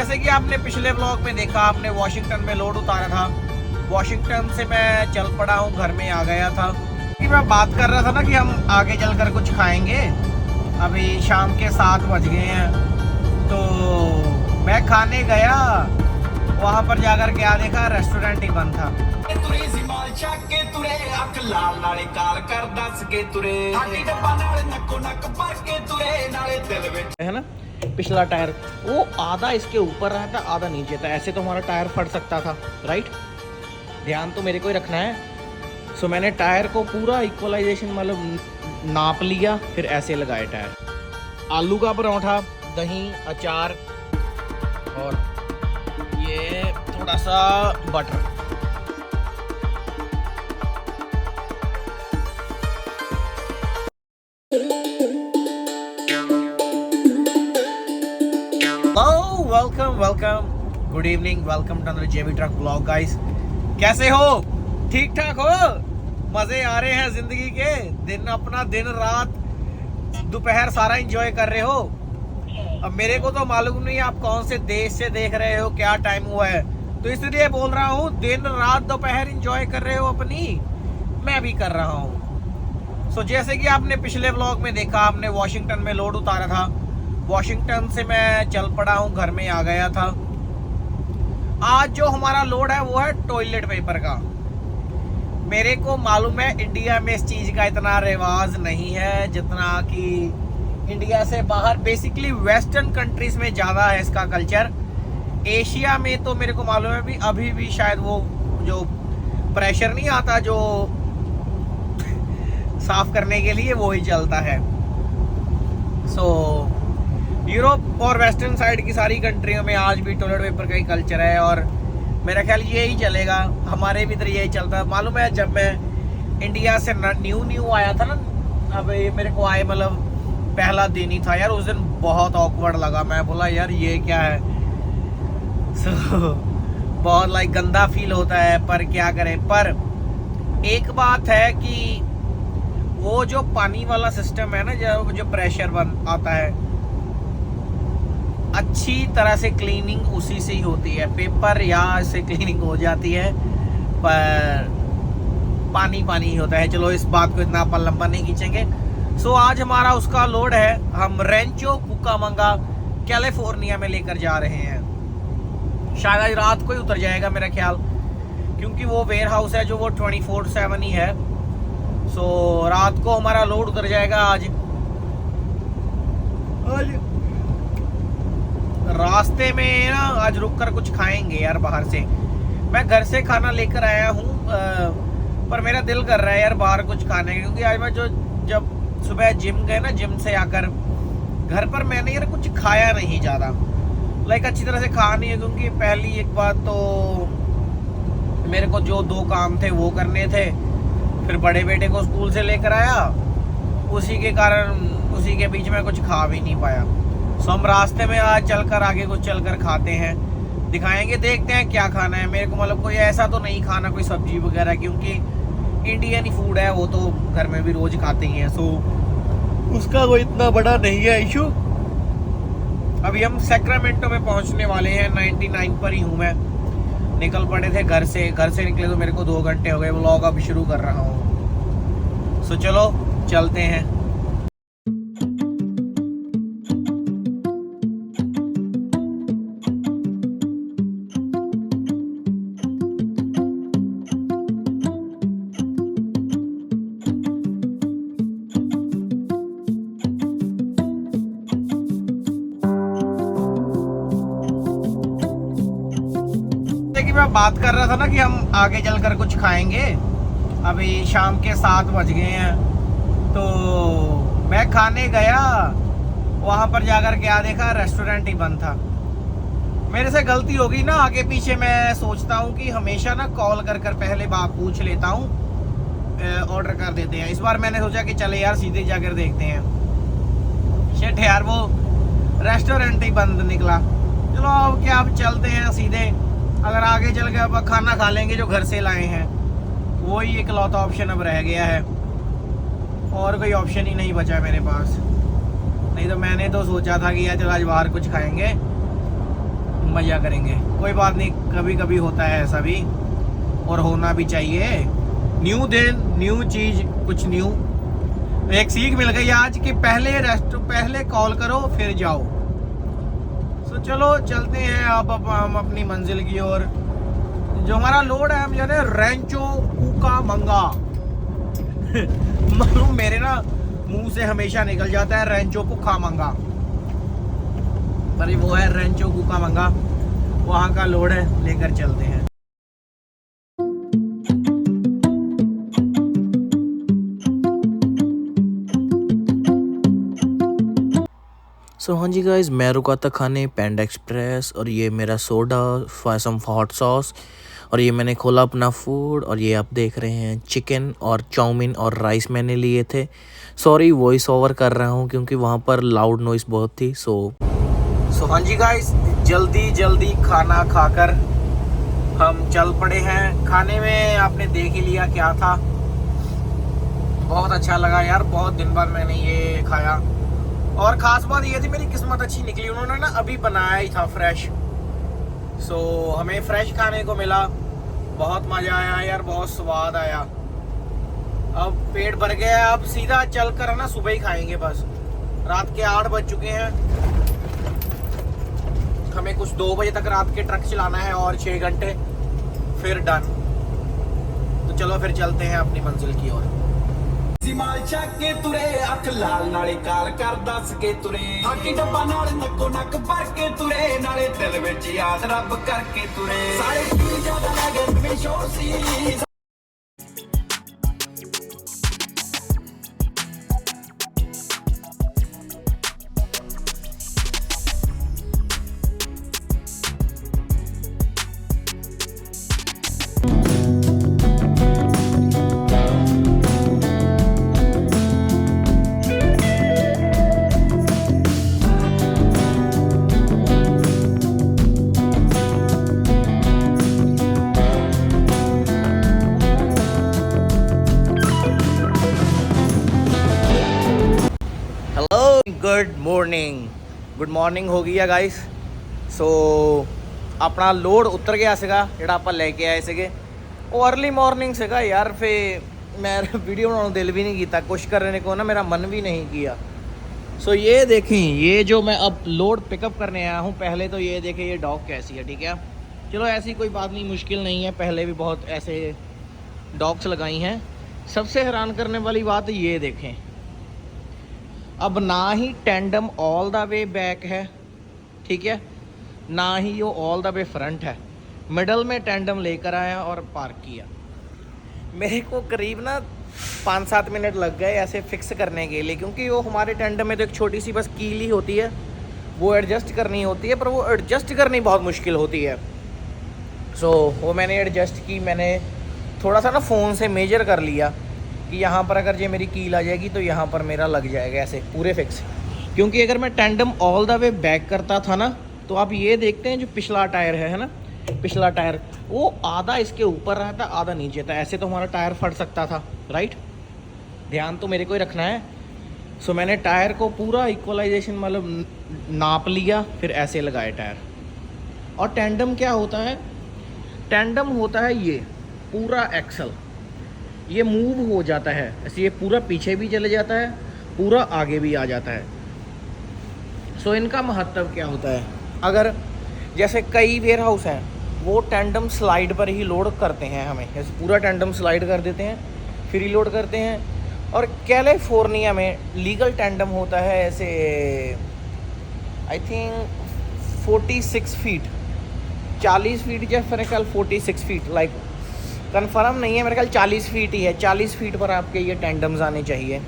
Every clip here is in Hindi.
जैसे कि आपने पिछले व्लॉग में देखा, आपने वॉशिंगटन में लोड उतारा था। वॉशिंगटन से मैं चल पड़ा हूँ, घर में आ गया था कि मैं बात कर रहा था ना कि हम आगे चलकर कुछ खाएंगे। अभी शाम के 7 बज गए हैं, तो मैं खाने गया। वहाँ पर जाकर क्या देखा, रेस्टोरेंट ही बंद था। है ना, पिछला टायर वो आधा इसके ऊपर रहा था, आधा नीचे था। ऐसे तो हमारा टायर फट सकता था, राइट। ध्यान तो मेरे को ही रखना है। सो मैंने टायर को पूरा इक्वलाइजेशन मतलब नाप लिया, फिर ऐसे लगाए टायर। आलू का पराठा, दही, अचार और ये थोड़ा सा butter. Welcome good evening, welcome to JB truck blog guys. कैसे हो? ठीक ठाक हो? मजे आ रहे हैं जिंदगी के? दिन अपना दिन रात दोपहर सारा एंजॉय कर रहे हो? अब मेरे को तो मालूम नहीं आप कौन से देश से देख रहे हो, क्या टाइम हुआ है, तो इसलिए बोल रहा हूँ दिन रात दोपहर एंजॉय कर रहे हो अपनी, मैं भी कर रहा हूँ। सो जैसे कि आपने पिछले व्लॉग में देखा, आपने वॉशिंगटन में लोड उतारा था। वॉशिंगटन से मैं चल पड़ा हूँ, घर में आ गया था। आज जो हमारा लोड है वो है टॉयलेट पेपर का। मेरे को मालूम है इंडिया में इस चीज़ का इतना रिवाज नहीं है जितना कि इंडिया से बाहर, बेसिकली वेस्टर्न कंट्रीज में ज़्यादा है इसका कल्चर। एशिया में तो मेरे को मालूम है भी अभी भी शायद वो जो प्रेशर नहीं आता जो साफ करने के लिए, वो ही चलता है। सो यूरोप और वेस्टर्न साइड की सारी कंट्रियों में आज भी टॉयलेट पेपर का ही कल्चर है, और मेरा ख्याल यही चलेगा। हमारे भी इधर यही चलता है। मालूम है जब मैं इंडिया से न्यू आया था ना, अब मेरे को आए मतलब पहला दिन ही था यार, उस दिन बहुत ऑकवर्ड लगा। मैं बोला यार ये क्या है। बहुत लाइक गंदा फील होता है, पर क्या करें। पर एक बात है कि वो जो पानी वाला सिस्टम है ना, जो प्रेशर बन आता है, अच्छी तरह से क्लीनिंग उसी से ही होती है। पेपर या से क्लीनिंग हो जाती है, पर पानी पानी ही होता है। चलो इस बात को इतना अपन लंबा नहीं खींचेंगे। सो आज हमारा उसका लोड है, हम रेंचो कुकामांगा कैलिफोर्निया में लेकर जा रहे हैं। शायद आज रात को ही उतर जाएगा मेरा ख्याल, क्योंकि वो वेयर हाउस है जो वो 24/7 ही है। सो रात को हमारा लोड उतर जाएगा आज। रास्ते में ना आज रुक कर कुछ खाएंगे यार बाहर से। मैं घर से खाना लेकर आया हूँ, पर मेरा दिल कर रहा है यार बाहर कुछ खाने का, क्योंकि आज मैं जब सुबह जिम गए ना, जिम से आकर घर पर मैंने यार कुछ खाया नहीं ज़्यादा, लाइक अच्छी तरह से खा नहीं है। क्योंकि पहली एक बात तो मेरे को जो 2 काम थे वो करने थे, फिर बड़े बेटे को स्कूल से लेकर आया, उसी के कारण उसी के बीच में कुछ खा भी नहीं पाया। सो हम रास्ते में आज चलकर आगे कुछ चलकर खाते हैं, दिखाएंगे, देखते हैं क्या खाना है। मेरे को मतलब कोई ऐसा तो नहीं खाना कोई सब्जी वगैरह, क्योंकि इंडियन ही फूड है, वो तो घर में भी रोज खाते ही हैं। सो उसका कोई इतना बड़ा नहीं है इशू। अभी हम सैक्रामेंटो में पहुंचने वाले हैं, 99 पर ही हूँ मैं। निकल पड़े थे घर से निकले तो मेरे को 2 घंटे हो गए। व्लॉग अब शुरू कर रहा हूँ। सो चलो चलते हैं। कि मैं बात कर रहा था ना कि हम आगे चलकर कुछ खाएंगे। अभी शाम के 7 बज गए हैं, तो मैं खाने गया। वहाँ पर जाकर क्या देखा, रेस्टोरेंट ही बंद था। मेरे से गलती हो गई ना, आगे पीछे मैं सोचता हूँ कि हमेशा ना कॉल कर पहले बात पूछ लेता हूँ, ऑर्डर कर देते हैं। इस बार मैंने सोचा कि चले यार सीधे जाकर देखते हैं। शिट यार, वो रेस्टोरेंट ही बंद निकला। चलो अब क्या, अब चलते हैं सीधे। अगर आगे चल के अब खाना खा लेंगे जो घर से लाए हैं, वही इकलौता ऑप्शन अब रह गया है, और कोई ऑप्शन ही नहीं बचा मेरे पास। नहीं तो मैंने तो सोचा था कि यार चल आज बाहर कुछ खाएंगे, मज़ा करेंगे। कोई बात नहीं, कभी कभी होता है ऐसा भी, और होना भी चाहिए। न्यू दिन, न्यू चीज़, कुछ न्यू। एक सीख मिल गई आज कि पहले कॉल करो फिर जाओ। तो चलो चलते हैं अब हम अपनी मंजिल की ओर। जो हमारा लोड है, हम जा रहे हैं रेंचो कुकामंगा। मालूम मेरे ना मुंह से हमेशा निकल जाता है रेंचो कुकामंगा, पर वो है रेंचो कुकामंगा, वहाँ का लोड है, लेकर चलते हैं। सो हाँ जी गाइस, मैं रुका था खाने पैंडा एक्सप्रेस, और ये मेरा सोडा, सम हॉट सॉस, और ये मैंने खोला अपना फूड, और ये आप देख रहे हैं चिकन और चाउमीन और राइस मैंने लिए थे। सॉरी वॉइस ओवर कर रहा हूँ क्योंकि वहाँ पर लाउड नॉइस बहुत थी। सो हाँ जी गाइस, जल्दी खाना खाकर हम चल पड़े हैं। खाने में आपने देख ही लिया क्या था, बहुत अच्छा लगा यार, बहुत दिन बाद मैंने ये खाया। और ख़ास बात ये थी, मेरी किस्मत अच्छी निकली, उन्होंने ना अभी बनाया ही था फ्रेश। सो हमें फ्रेश खाने को मिला, बहुत मज़ा आया यार, बहुत स्वाद आया। अब पेट भर गया, अब सीधा चल कर ना सुबह ही खाएंगे बस। रात के 8 बज चुके हैं, हमें कुछ 2 बजे तक रात के ट्रक चलाना है और 6 घंटे, फिर डन। तो चलो फिर चलते हैं अपनी मंजिल की ओर। माल ਚੱਕ ਕੇ ਤੁਰੇ ਅੱਖ ਲਾਲ ਨਾਲੇ ਕਾਲ ਕਰ ਦੱਸ ਕੇ ਤੁਰੇ ਹਾਕੀ ਡੱਬਾ ਨਾਲ ਨੱਕੋ ਨੱਕ ਭਰ ਕੇ ਤੁਰੇ ਨਾਲੇ ਦਿਲ ਵਿੱਚ ਯਾਦ ਰੱਬ ਕਰਕੇ ਤੁਰੇ ਸਾਰੇ ਕੀ ਜ਼ਿਆਦਾ ਲੱਗੇ ਮੈਂ ਸ਼ੋਰ ਸੀ। ਗੁੱਡ ਮਾਰਨਿੰਗ ਹੋ ਗਈ ਆ ਗਾਇਸ। ਸੋ ਆਪਣਾ ਲੋਡ ਉਤਰ ਗਿਆ ਸੀਗਾ ਜਿਹੜਾ ਆਪਾਂ ਲੈ ਕੇ ਆਏ ਸੀਗੇ। ਉਹ अर्ਲੀ ਮਾਰਨਿੰਗ ਸੀਗਾ यार, फिर मैं वीडियो बनाने दिल भी नहीं किया, कुछ करने को ना मेरा मन भी नहीं किया। सो ये देखें, ये जो मैं अब लोड पिकअप करने आया हूँ, पहले तो ये देखें ये डॉग कैसी है, ठीक है। चलो ऐसी कोई बात नहीं, मुश्किल नहीं है, पहले भी बहुत ऐसे डॉग्स लगाई हैं। सबसे हैरान करने वाली बात ये देखें, अब ना ही tandem all the way back है, ठीक है, ना ही वो ऑल द वे फ्रंट है, मिडल में टेंडम लेकर आया और पार्क किया। मेरे को करीब ना 5-7 मिनट लग गए ऐसे फिक्स करने के लिए, क्योंकि वो हमारे टेंडम में तो एक छोटी सी बस कील ही होती है, वो एडजस्ट करनी होती है, पर वो एडजस्ट करनी बहुत मुश्किल होती है। सो वो मैंने एडजस्ट की, मैंने थोड़ा सा ना फ़ोन से मेजर कर लिया कि यहाँ पर अगर ये मेरी कील आ जाएगी तो यहाँ पर मेरा लग जाएगा ऐसे पूरे फिक्स। क्योंकि अगर मैं tandem all the way back करता था ना, तो आप ये देखते हैं जो पिछला टायर है ना, पिछला टायर वो आधा इसके ऊपर रहता, आधा नीचे था, ऐसे तो हमारा टायर फट सकता था, राइट। ध्यान तो मेरे को ही रखना है। सो मैंने टायर को पूरा इक्वलाइजेशन मतलब नाप लिया, फिर ऐसे लगाए टायर। और टेंडम क्या होता है, टेंडम होता है ये पूरा एक्सल, ये मूव हो जाता है ऐसे, ये पूरा पीछे भी चले जाता है, पूरा आगे भी आ जाता है। सो इनका महत्व क्या होता है, अगर जैसे कई वेयर हाउस हैं वो टेंडम स्लाइड पर ही लोड करते हैं, हमें जैसे पूरा टेंडम स्लाइड कर देते हैं फिर ही लोड करते हैं। और कैलिफोर्निया में लीगल टेंडम होता है ऐसे आई थिंक 46 फीट, 40 फीट या मेरे ख्याल 46 फीट, लाइक कंफर्म नहीं है, मेरे ख्याल 40 फीट ही है, 40 फीट पर आपके ये टेंडम्स आने चाहिए।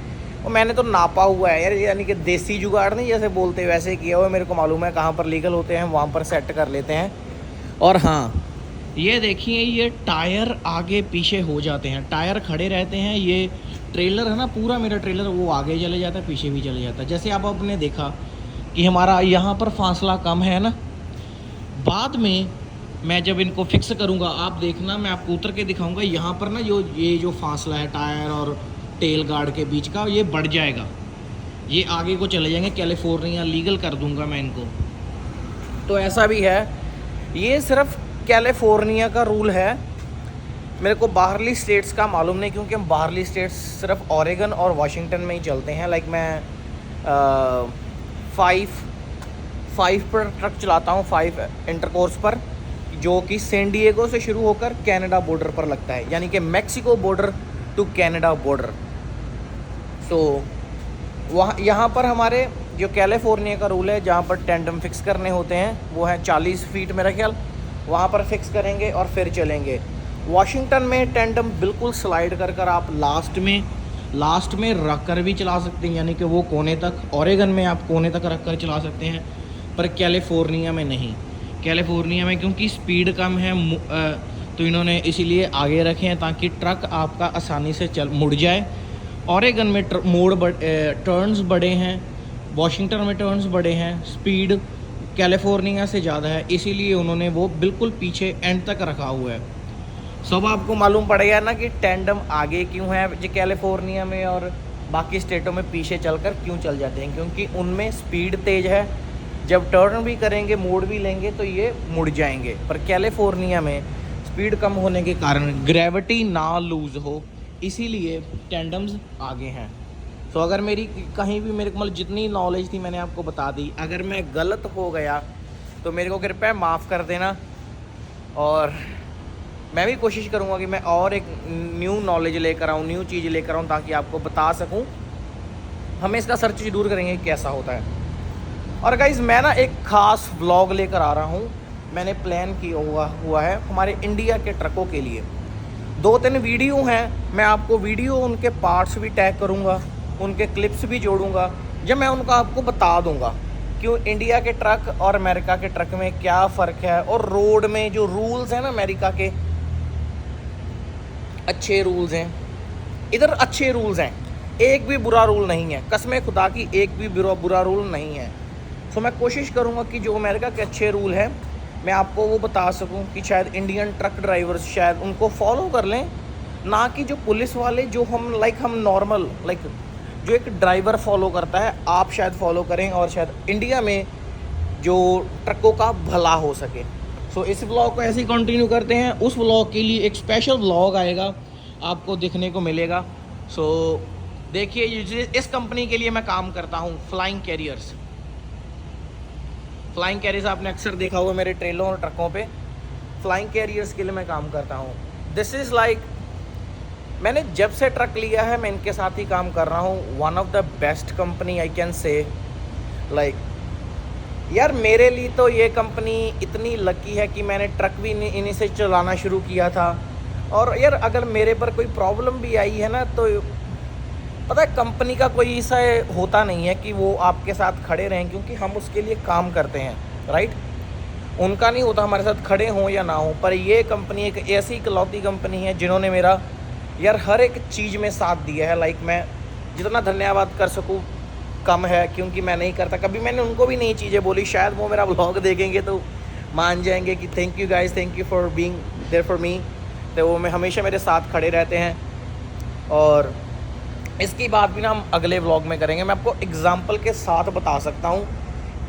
और मैंने तो नापा हुआ है यार, यानी कि देसी जुगाड़ नहीं जैसे बोलते वैसे किया हुआ है, मेरे को मालूम है कहाँ पर लीगल होते हैं, वहाँ पर सेट कर लेते हैं। और हाँ ये देखिए, ये टायर आगे पीछे हो जाते हैं, टायर खड़े रहते हैं, ये ट्रेलर है ना पूरा मेरा ट्रेलर वो आगे चले जाता है पीछे भी चले जाता है। जैसे आप आपने देखा कि हमारा यहाँ पर फासला कम है ना, बाद में मैं जब इनको फिक्स करूँगा आप देखना, मैं आपको उतर के दिखाऊँगा, यहाँ पर ना ये जो फासला है टायर और टेल गार्ड के बीच का ये बढ़ जाएगा, ये आगे को चले जाएंगे, कैलिफोर्निया लीगल कर दूँगा मैं इनको। तो ऐसा भी है ये सिर्फ कैलिफोर्निया का रूल है, मेरे को बाहरली स्टेट्स का मालूम नहीं, क्योंकि हम बाहरली स्टेट्स सिर्फ ओरेगन और वाशिंगटन में ही चलते हैं। लाइक मैं 5 पर ट्रक चलाता हूँ, 5 इंटरकोर्स पर, जो कि सैन डिएगो से शुरू होकर कनाडा बॉर्डर पर लगता है, यानी कि Mexico border to Canada border. तो वहाँ यहाँ पर हमारे जो कैलिफोर्निया का रूल है, जहाँ पर टेंडम फिक्स करने होते हैं, वो है 40 फीट मेरा ख्याल, वहाँ पर फिक्स करेंगे और फिर चलेंगे। वाशिंगटन में टेंडम बिल्कुल स्लाइड कर कर आप लास्ट में रख कर भी चला सकते हैं, यानी कि वो कोने तक, ओरेगन में आप कोने तक रख कर चला सकते हैं, पर कैलिफोर्निया में नहीं। कैलिफोर्निया में क्योंकि स्पीड कम है तो इन्होंने इसीलिए आगे रखे हैं ताकि ट्रक आपका आसानी से मुड़ जाए। ओरेगन में टर्न्स बड़े हैं, वाशिंगटन में टर्न्स बड़े हैं, स्पीड कैलिफोर्निया से ज़्यादा है, इसीलिए उन्होंने वो बिल्कुल पीछे एंड तक रखा हुआ है। सब आपको मालूम पड़ेगा ना कि टेंडम आगे क्यों है जो कैलिफोर्निया में, और बाकी स्टेटों में पीछे चलकर क्यों चल जाते हैं, क्योंकि उनमें स्पीड तेज़ है, जब टर्न भी करेंगे मोड़ भी लेंगे तो ये मुड़ जाएंगे। पर कैलिफोर्निया में स्पीड कम होने के कारण ग्रेविटी ना लूज़ हो, इसीलिए टेंडम्स आगे हैं। तो अगर मेरी कहीं भी मेरे को मतलब जितनी नॉलेज थी मैंने आपको बता दी, अगर मैं गलत हो गया तो मेरे को कृपया माफ़ कर देना, और मैं भी कोशिश करूँगा कि मैं और एक न्यू नॉलेज लेकर आऊँ, न्यू चीज़ लेकर आऊँ, ताकि आपको बता सकूँ। हमें इसका सर्च जरूर करेंगे कैसा होता है। और गाइज़ मैं ना एक ख़ास व्लॉग लेकर आ रहा हूँ, मैंने प्लान किया हुआ है हमारे इंडिया के ट्रकों के लिए। 2-3 वीडियो हैं, मैं आपको वीडियो उनके पार्ट्स भी टैग करूँगा, उनके क्लिप्स भी जोड़ूँगा, जब मैं उनको आपको बता दूँगा क्यों इंडिया के ट्रक और अमेरिका के ट्रक में क्या फ़र्क है, और रोड में जो रूल्स हैं ना अमेरिका के अच्छे रूल्स हैं, इधर अच्छे रूल्स हैं, एक भी बुरा रूल नहीं है, कसम खुदा की एक भी बुरा रूल नहीं है। तो मैं कोशिश करूँगा कि जो अमेरिका के अच्छे रूल हैं मैं आपको वो बता सकूं, कि शायद इंडियन ट्रक ड्राइवर्स शायद उनको फॉलो कर लें, ना कि जो पुलिस वाले जो हम नॉर्मल जो एक ड्राइवर फॉलो करता है आप शायद फॉलो करें, और शायद इंडिया में जो ट्रकों का भला हो सके। सो इस व्लॉग को ऐसे ही कंटिन्यू करते हैं। उस व्लॉग के लिए एक स्पेशल व्लॉग आएगा, आपको देखने को मिलेगा। सो देखिए, इस कंपनी के लिए मैं काम करता हूँ, फ्लाइंग कैरियर्स आपने अक्सर देखा होगा मेरे ट्रेलों और ट्रकों पे। फ्लाइंग कैरियर्स के लिए मैं काम करता हूँ। दिस इज़ लाइक, मैंने जब से ट्रक लिया है मैं इनके साथ ही काम कर रहा हूँ। One of the best company I can say. Like यार मेरे लिए तो ये कंपनी इतनी लकी है कि मैंने ट्रक भी इन्हीं से चलाना शुरू किया था। और यार अगर मेरे पर कोई प्रॉब्लम भी आई है ना, तो पता है कंपनी का कोई ऐसा होता नहीं है कि वो आपके साथ खड़े रहें, क्योंकि हम उसके लिए काम करते हैं, राइट। उनका नहीं होता हमारे साथ खड़े हों या ना हो, पर ये कंपनी एक ऐसी इकलौती कंपनी है जिन्होंने मेरा यार हर एक चीज़ में साथ दिया है। लाइक मैं जितना धन्यवाद कर सकूँ कम है, क्योंकि मैं नहीं करता कभी। मैंने उनको भी नई चीज़ें बोली, शायद वो मेरा व्लॉग देखेंगे तो मान जाएंगे कि thank you guys, thank you for being there for me. तो वो हमेशा मेरे साथ खड़े रहते हैं। और इसकी बात भी ना हम अगले व्लॉग में करेंगे। मैं आपको एग्जांपल के साथ बता सकता हूँ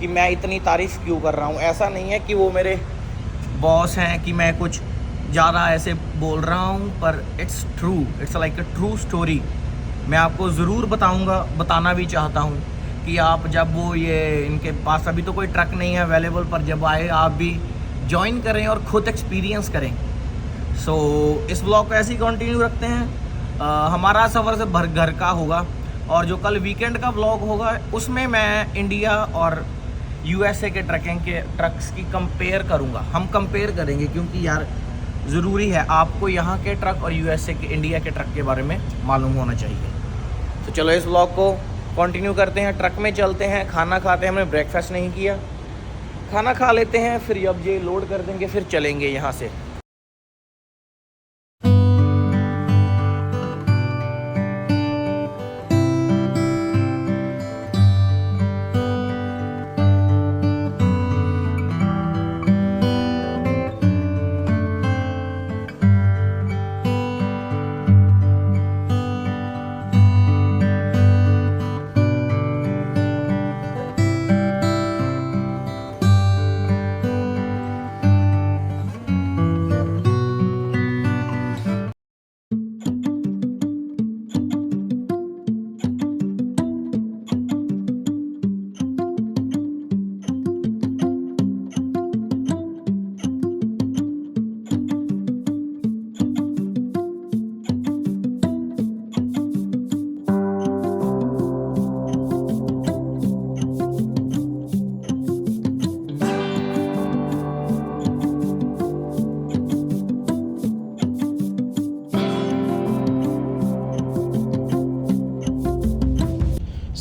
कि मैं इतनी तारीफ़ क्यों कर रहा हूँ। ऐसा नहीं है कि वो मेरे बॉस हैं कि मैं कुछ ज़्यादा ऐसे बोल रहा हूँ, पर it's true, it's like a true story. मैं आपको ज़रूर बताना भी चाहता हूँ कि आप जब वो ये इनके पास अभी तो कोई ट्रक नहीं है अवेलेबल, पर जब आए आप भी ज्वाइन करें और ख़ुद एक्सपीरियंस करें। सो इस ब्लॉग को ऐसे ही कंटिन्यू रखते हैं। हमारा सफ़र से भर घर का होगा, और जो कल वीकेंड का ब्लॉग होगा उसमें मैं इंडिया और यूएसए के ट्रक्स की कंपेयर करूँगा। हम कंपेयर करेंगे क्योंकि यार ज़रूरी है आपको यहाँ के ट्रक और यूएसए के इंडिया के ट्रक के बारे में मालूम होना चाहिए। तो चलो इस ब्लॉग को कंटिन्यू करते हैं। ट्रक में चलते हैं, खाना खाते हैं। हमने ब्रेकफास्ट नहीं किया, खाना खा लेते हैं, फिर अब ये लोड कर देंगे, फिर चलेंगे यहाँ से।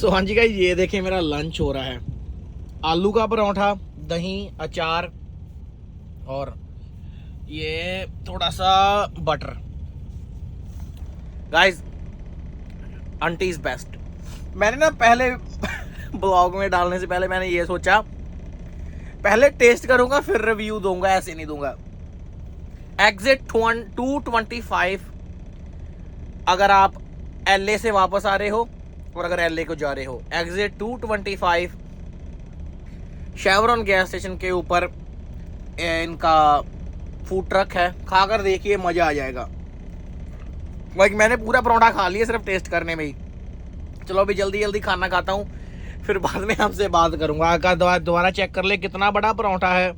सो हाँ जी गाइस, ये देखिए मेरा लंच हो रहा है। आलू का परोठा, दही, अचार और ये थोड़ा सा butter. Guys, aunty is best. मैंने ना पहले ब्लॉग में डालने से पहले मैंने ये सोचा, पहले टेस्ट करूंगा फिर रिव्यू दूंगा, ऐसे नहीं दूंगा। एग्जिट 225 अगर आप LA से वापस आ रहे हो और अगर LA को जा रहे हो, एग्जिट 225 शेवरॉन गैस स्टेशन के ऊपर इनका फूड ट्रक है। खाकर देखिए, मजा आ जाएगा। भाई मैंने पूरा परोठा खा लिया सिर्फ टेस्ट करने में ही। चलो अभी जल्दी जल्दी खाना खाता हूँ, फिर बाद में आपसे बात करूंगा। दोबारा चेक कर ले कितना बड़ा परोठा है,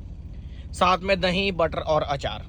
साथ में दही, बटर और अचार।